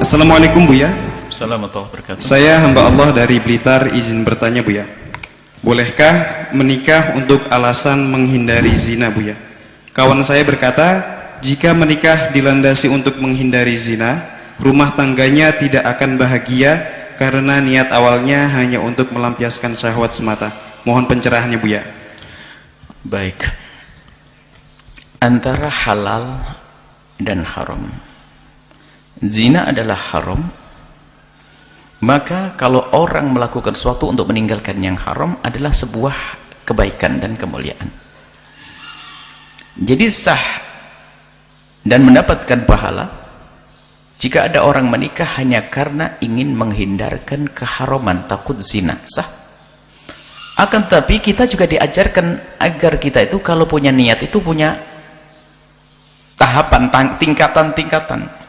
Assalamualaikum Buya. Assalamualaikum warahmatullahi wabarakatuh. Saya hamba Allah dari Blitar, izin bertanya Buya. Bolehkah menikah untuk alasan menghindari zina Buya? Kawan saya berkata, jika menikah dilandasi untuk menghindari zina, rumah tangganya tidak akan bahagia karena niat awalnya hanya untuk melampiaskan syahwat semata. Mohon pencerahannya Buya. Baik. Antara halal dan haram. Zina adalah haram. Maka kalau orang melakukan sesuatu untuk meninggalkan yang haram adalah sebuah kebaikan dan kemuliaan. Jadi sah dan mendapatkan pahala jika ada orang menikah hanya karena ingin menghindarkan keharaman, takut zina, sah. Akan tetapi kita juga diajarkan agar kita itu kalau punya niat itu punya tahapan, tingkatan-tingkatan.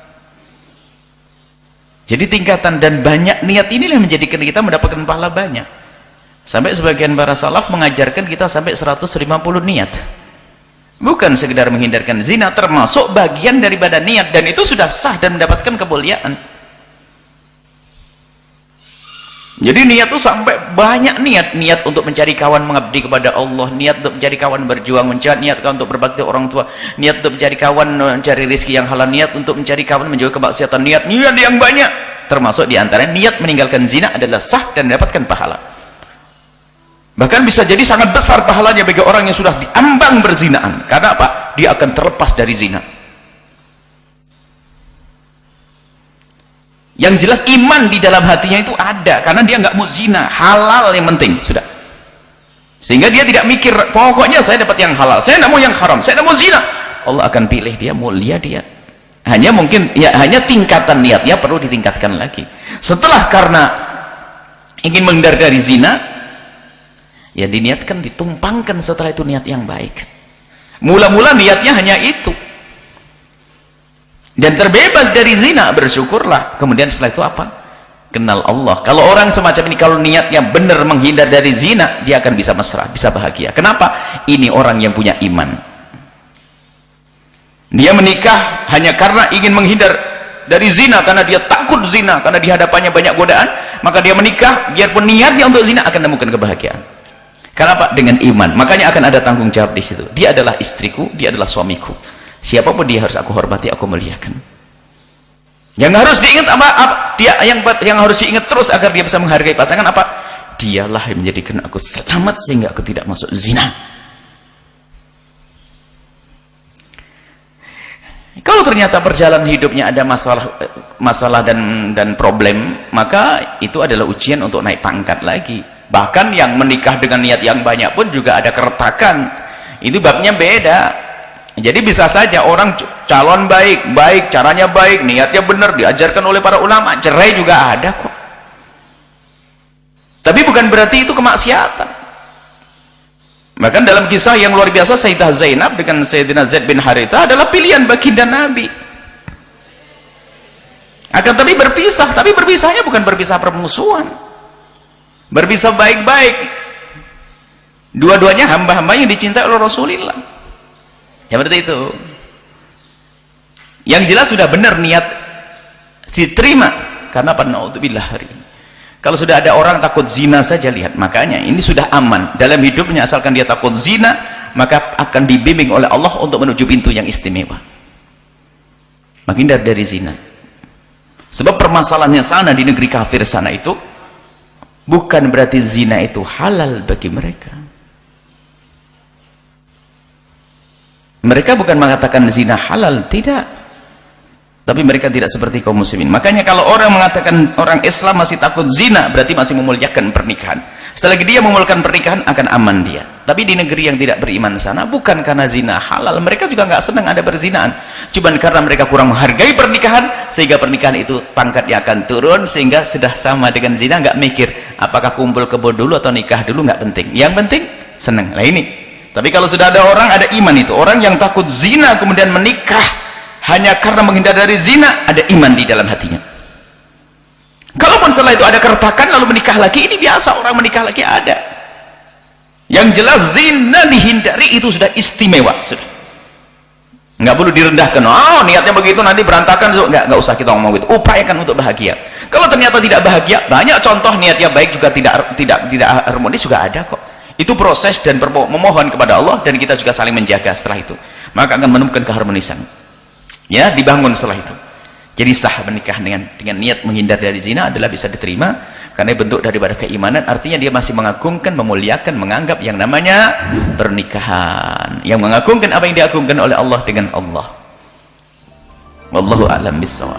Jadi tingkatan dan banyak niat inilah menjadikan kita mendapatkan pahala banyak. Sampai sebagian para salaf mengajarkan kita sampai 150 niat. Bukan sekedar menghindarkan zina, termasuk bagian daripada niat, dan itu sudah sah dan mendapatkan kemuliaan. Jadi niat itu sampai banyak niat untuk mencari kawan mengabdi kepada Allah, niat untuk mencari kawan berjuang, niat untuk berbakti orang tua, niat untuk mencari kawan mencari rezeki yang halal, niat untuk mencari kawan menjauhi kemaksiatan, niat yang banyak. Termasuk diantara niat meninggalkan zina adalah sah dan mendapatkan pahala. Bahkan bisa jadi sangat besar pahalanya bagi orang yang sudah diambang berzinaan. Karena apa? Dia akan terlepas dari zina. Yang jelas iman di dalam hatinya itu ada, karena dia nggak mau zina, halal yang penting sudah. Sehingga dia tidak mikir, pokoknya saya dapat yang halal, saya nggak mau yang haram, saya nggak mau zina. Allah akan pilih dia, mulia dia. Hanya mungkin ya hanya tingkatan niatnya perlu ditingkatkan lagi. Setelah karena ingin menghindar dari zina, ya diniatkan, ditumpangkan setelah itu niat yang baik. Mula-mula niatnya hanya itu. Dan terbebas dari zina, bersyukurlah. Kemudian setelah itu apa? Kenal Allah. Kalau orang semacam ini, kalau niatnya benar menghindar dari zina, dia akan bisa mesra, bisa bahagia. Kenapa? Ini orang yang punya iman. Dia menikah hanya karena ingin menghindar dari zina, karena dia takut zina, karena di hadapannya banyak godaan, maka dia menikah, biarpun niatnya untuk zina akan menemukan kebahagiaan. Kenapa? Dengan iman. Makanya akan ada tanggung jawab di situ. Dia adalah istriku, dia adalah suamiku. Siapapun dia harus aku hormati, aku muliakan. Yang harus diingat apa? Dia yang harus diingat terus agar dia bisa menghargai pasangan apa? Dialah yang menjadikan aku selamat sehingga aku tidak masuk zina. Kalau ternyata perjalanan hidupnya ada masalah dan problem, maka itu adalah ujian untuk naik pangkat lagi. Bahkan yang menikah dengan niat yang banyak pun juga ada keretakan. Itu babnya beda. Jadi bisa saja orang calon baik, caranya baik, niatnya benar, diajarkan oleh para ulama, cerai juga ada kok. Tapi bukan berarti itu kemaksiatan. Bahkan dalam kisah yang luar biasa, Sayyidah Zainab dengan Sayyidina Zaid bin Haritha adalah pilihan baginda Nabi. Akan tapi berpisahnya bukan berpisah permusuhan. Berpisah baik-baik. Dua-duanya hamba-hamba yang dicintai oleh Rasulullah. Ya berarti itu. Yang jelas sudah benar niat diterima. Karena apa? Naudzubillah hari ini. Kalau sudah ada orang takut zina saja, lihat. Makanya ini sudah aman dalam hidupnya, asalkan dia takut zina, maka akan dibimbing oleh Allah untuk menuju pintu yang istimewa. Menghindar dari zina. Sebab permasalahannya sana di negeri kafir sana itu bukan berarti zina itu halal bagi mereka. Mereka bukan mengatakan zina halal, tidak. Tapi mereka tidak seperti kaum muslimin. Makanya kalau orang mengatakan orang Islam masih takut zina, berarti masih memuliakan pernikahan. Setelah dia memuliakan pernikahan, akan aman dia. Tapi di negeri yang tidak beriman sana, bukan karena zina halal, mereka juga nggak senang ada perzinaan. Cuman karena mereka kurang menghargai pernikahan, sehingga pernikahan itu pangkatnya akan turun, sehingga sudah sama dengan zina, nggak mikir apakah kumpul kebo dulu atau nikah dulu, nggak penting. Yang penting senang. Lah ini. Tapi kalau sudah ada orang, ada iman itu, orang yang takut zina kemudian menikah hanya karena menghindar dari zina, ada iman di dalam hatinya. Kalaupun setelah itu ada keretakan lalu menikah lagi, ini biasa, orang menikah lagi ada. Yang jelas zina dihindari itu sudah istimewa, sudah. nggak perlu direndahkan. Oh, niatnya begitu nanti berantakan. Nggak usah kita ngomong gitu. Upayakan untuk bahagia. Kalau ternyata tidak bahagia, banyak contoh niatnya baik juga tidak harmonis juga ada kok. Itu proses dan memohon kepada Allah, dan kita juga saling menjaga setelah itu. Maka akan menemukan keharmonisan. Ya, dibangun setelah itu. Jadi sah menikah dengan niat menghindar dari zina adalah bisa diterima karena bentuk daripada keimanan. Artinya dia masih mengagungkan, memuliakan, menganggap yang namanya pernikahan, yang mengagungkan apa yang diagungkan oleh Allah dengan Allah. Wallahu a'lam bissawab.